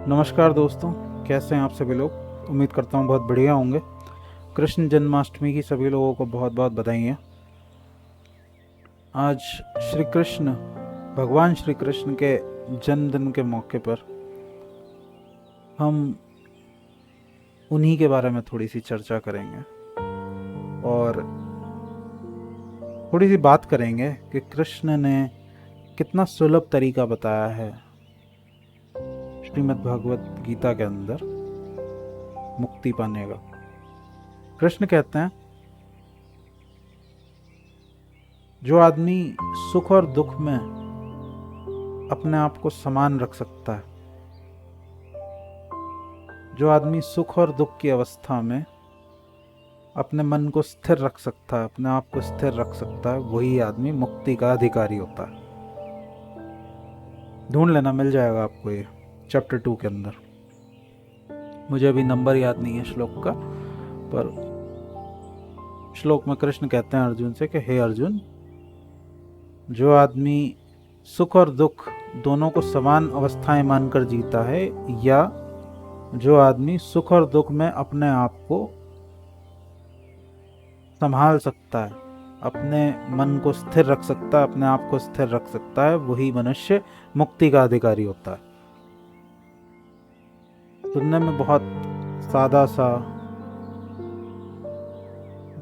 नमस्कार दोस्तों, कैसे हैं आप सभी लोग। उम्मीद करता हूँ बहुत बढ़िया होंगे। कृष्ण जन्माष्टमी की सभी लोगों को बहुत बहुत बधाइयाँ। आज श्री कृष्ण, भगवान श्री कृष्ण के जन्मदिन के मौके पर हम उन्हीं के बारे में थोड़ी सी चर्चा करेंगे और थोड़ी सी बात करेंगे कि कृष्ण ने कितना सुलभ तरीका बताया है श्रीमद् भागवत गीता के अंदर मुक्ति पाने का। कृष्ण कहते हैं, जो आदमी सुख और दुख में अपने आप को समान रख सकता है, जो आदमी सुख और दुख की अवस्था में अपने मन को स्थिर रख सकता है, अपने आप को स्थिर रख सकता है, वही आदमी मुक्ति का अधिकारी होता है। ढूंढ लेना, मिल जाएगा आपको ये चैप्टर 2 के अंदर। मुझे अभी नंबर याद नहीं है श्लोक का, पर श्लोक में कृष्ण कहते हैं अर्जुन से कि हे अर्जुन, जो आदमी सुख और दुख दोनों को समान अवस्थाएं मानकर जीता है, या जो आदमी सुख और दुख में अपने आप को संभाल सकता है, अपने मन को स्थिर रख सकता है, अपने आप को स्थिर रख सकता है, वही मनुष्य मुक्ति का अधिकारी होता है। सुनने में बहुत सादा सा,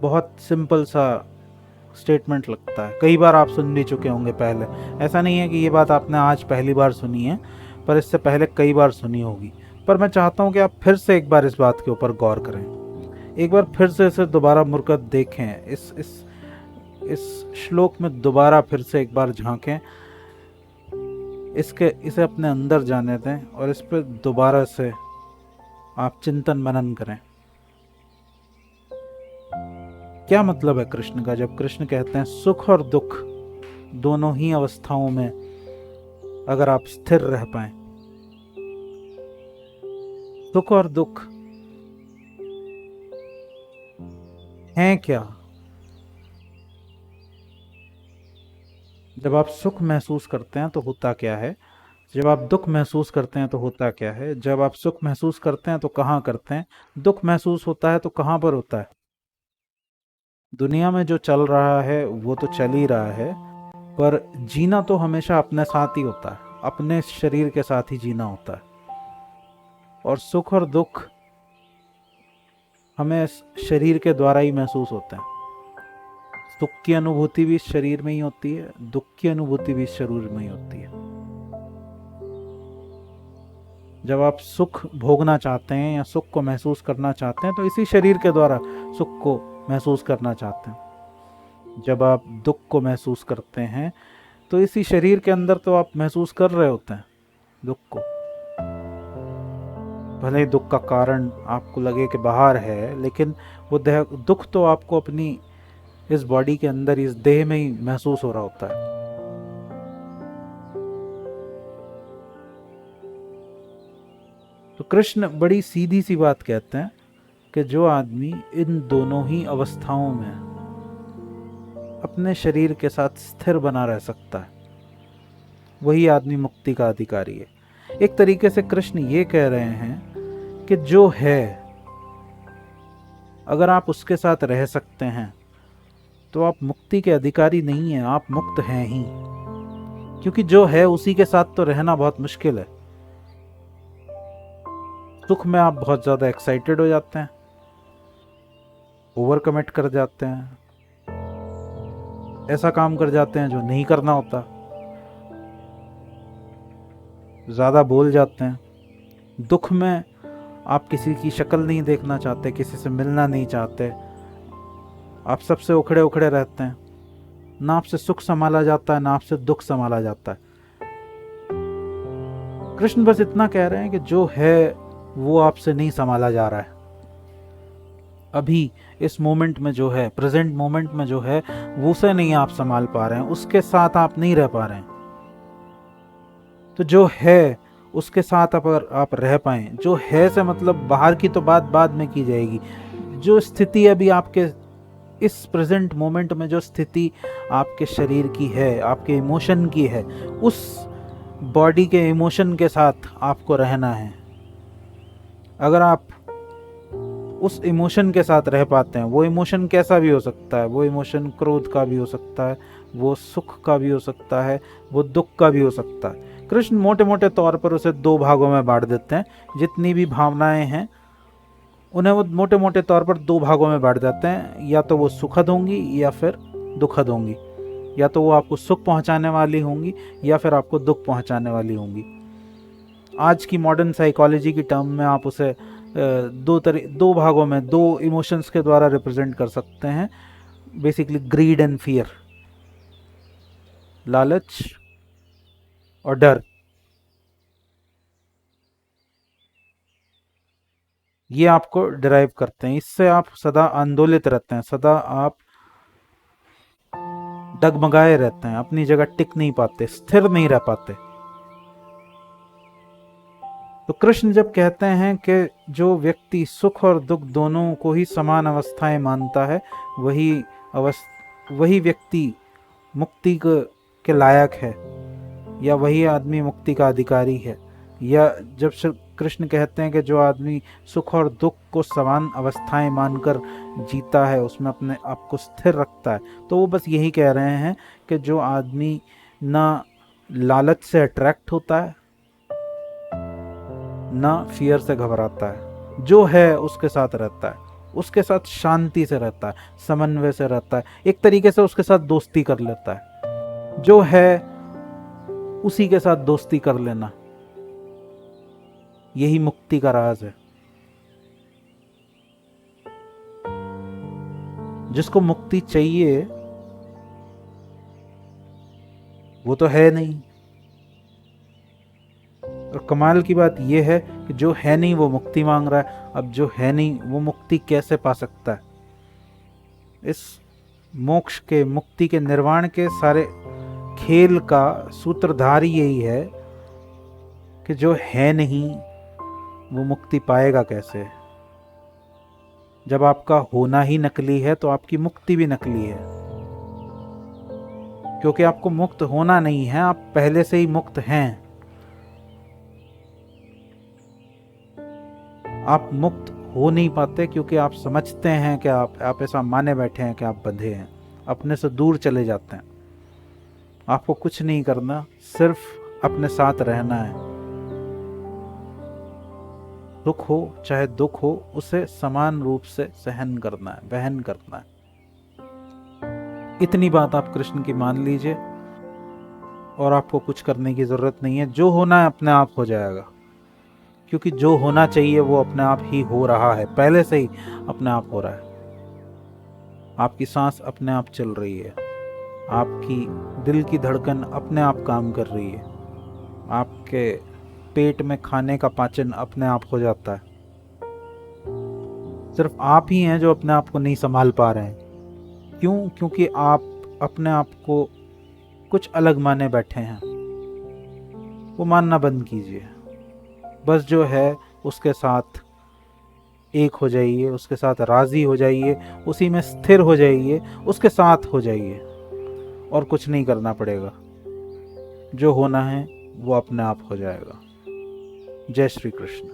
बहुत सिंपल सा स्टेटमेंट लगता है। कई बार आप सुन भी चुके होंगे पहले। ऐसा नहीं है कि ये बात आपने आज पहली बार सुनी है, पर इससे पहले कई बार सुनी होगी। पर मैं चाहता हूँ कि आप फिर से एक बार इस बात के ऊपर गौर करें, एक बार फिर से इसे दोबारा मुड़कर देखें, इस श्लोक में दोबारा फिर से एक बार झांकें, इसे अपने अंदर जाने दें और इस पर दोबारा से आप चिंतन मनन करें। क्या मतलब है कृष्ण का जब कृष्ण कहते हैं सुख और दुख दोनों ही अवस्थाओं में अगर आप स्थिर रह पाए। सुख और दुख हैं क्या? जब आप सुख महसूस करते हैं तो होता क्या है, जब आप दुख महसूस करते हैं तो होता क्या है, जब आप सुख महसूस करते हैं तो कहाँ करते हैं, दुख महसूस होता है तो कहाँ पर होता है। दुनिया में जो चल रहा है वो तो चल ही रहा है, पर जीना तो हमेशा अपने साथ ही होता है, अपने शरीर के साथ ही जीना होता है। और सुख और दुख हमें शरीर के द्वारा ही महसूस होते हैं। सुख की अनुभूति भी शरीर में ही होती है, दुख की अनुभूति भी शरीर में ही होती है। जब आप सुख भोगना चाहते हैं या सुख को महसूस करना चाहते हैं तो इसी शरीर के द्वारा सुख को महसूस करना चाहते हैं। जब आप दुख को महसूस करते हैं तो इसी शरीर के अंदर तो आप महसूस कर रहे होते हैं दुख को। भले ही दुख का कारण आपको लगे कि बाहर है, लेकिन वो दुख तो आपको अपनी इस बॉडी के अंदर, इस देह में ही महसूस हो रहा होता है। तो कृष्ण बड़ी सीधी सी बात कहते हैं कि जो आदमी इन दोनों ही अवस्थाओं में अपने शरीर के साथ स्थिर बना रह सकता है, वही आदमी मुक्ति का अधिकारी है। एक तरीके से कृष्ण ये कह रहे हैं कि जो है, अगर आप उसके साथ रह सकते हैं तो आप मुक्ति के अधिकारी नहीं हैं, आप मुक्त हैं ही। क्योंकि जो है उसी के साथ तो रहना बहुत मुश्किल है। सुख में आप बहुत ज़्यादा एक्साइटेड हो जाते हैं, ओवर कमिट कर जाते हैं, ऐसा काम कर जाते हैं जो नहीं करना होता, ज़्यादा बोल जाते हैं। दुख में आप किसी की शक्ल नहीं देखना चाहते, किसी से मिलना नहीं चाहते, आप सबसे उखड़े उखड़े रहते हैं। ना आपसे सुख संभाला जाता है, ना आपसे दुख संभाला जाता है। कृष्ण बस इतना कह रहे हैं कि जो है वो आपसे नहीं संभाला जा रहा है। अभी इस मोमेंट में जो है, प्रेजेंट मोमेंट में जो है, वो उसे नहीं आप संभाल पा रहे हैं, उसके साथ आप नहीं रह पा रहे हैं। तो जो है उसके साथ अगर आप रह पाए, जो है से मतलब बाहर की तो बात बाद में की जाएगी। जो स्थिति अभी आपके इस प्रेजेंट मोमेंट में, जो स्थिति आपके शरीर की है, आपके इमोशन की है, उस बॉडी के इमोशन के साथ आपको रहना है। अगर आप उस इमोशन के साथ रह पाते हैं, वो इमोशन कैसा भी हो सकता है, वो इमोशन क्रोध का भी हो सकता है, वो सुख का भी हो सकता है, वो दुख का भी हो सकता है। कृष्ण मोटे मोटे तौर पर उसे दो भागों में बांट देते हैं। जितनी भी भावनाएं हैं उन्हें वो मोटे मोटे तौर पर दो भागों में बांट देते हैं, या तो वो सुखद होंगी या फिर दुखद होंगी, या तो वो आपको सुख पहुंचाने वाली होंगी या फिर आपको दुख पहुंचाने वाली होंगी। आज की मॉडर्न साइकोलॉजी की टर्म में आप उसे दो भागों में, दो इमोशंस के द्वारा रिप्रेजेंट कर सकते हैं, बेसिकली ग्रीड एंड फियर, लालच और डर। ये आपको डिराइव करते हैं, इससे आप सदा आंदोलित रहते हैं, सदा आप डगमगाए रहते हैं, अपनी जगह टिक नहीं पाते, स्थिर नहीं रह पाते। तो कृष्ण जब कहते हैं कि जो व्यक्ति सुख और दुख दोनों को ही समान अवस्थाएं मानता है, वही व्यक्ति मुक्ति के लायक है, या वही आदमी मुक्ति का अधिकारी है। या जब कृष्ण कहते हैं कि जो आदमी सुख और दुख को समान अवस्थाएं मानकर जीता है, उसमें अपने आप को स्थिर रखता है, तो वो बस यही कह रहे हैं कि जो आदमी ना लालच से अट्रैक्ट होता है, ना फियर से घबराता है, जो है उसके साथ रहता है, उसके साथ शांति से रहता है, समन्वय से रहता है, एक तरीके से उसके साथ दोस्ती कर लेता है। जो है उसी के साथ दोस्ती कर लेना, यही मुक्ति का राज है। जिसको मुक्ति चाहिए वो तो है नहीं, और कमाल की बात यह है कि जो है नहीं वो मुक्ति मांग रहा है। अब जो है नहीं वो मुक्ति कैसे पा सकता है? इस मोक्ष के, मुक्ति के, निर्वाण के सारे खेल का सूत्रधार यही है कि जो है नहीं वो मुक्ति पाएगा कैसे? जब आपका होना ही नकली है तो आपकी मुक्ति भी नकली है, क्योंकि आपको मुक्त होना नहीं है, आप पहले से ही मुक्त हैं। आप मुक्त हो नहीं पाते क्योंकि आप समझते हैं कि आप ऐसा माने बैठे हैं कि आप बंधे हैं, अपने से दूर चले जाते हैं। आपको कुछ नहीं करना, सिर्फ अपने साथ रहना है। सुख हो चाहे दुख हो, उसे समान रूप से सहन करना है, वहन करना है। इतनी बात आप कृष्ण की मान लीजिए और आपको कुछ करने की जरूरत नहीं है। जो होना है अपने आप हो जाएगा, क्योंकि जो होना चाहिए वो अपने आप ही हो रहा है, पहले से ही अपने आप हो रहा है। आपकी सांस अपने आप चल रही है, आपकी दिल की धड़कन अपने आप काम कर रही है, आपके पेट में खाने का पाचन अपने आप हो जाता है। सिर्फ आप ही हैं जो अपने आप को नहीं संभाल पा रहे हैं। क्यों? क्योंकि आप अपने आप को कुछ अलग माने बैठे हैं। वो मानना बंद कीजिए, बस जो है उसके साथ एक हो जाइए, उसके साथ राजी हो जाइए, उसी में स्थिर हो जाइए, उसके साथ हो जाइए, और कुछ नहीं करना पड़ेगा। जो होना है वो अपने आप हो जाएगा। जय श्री कृष्ण।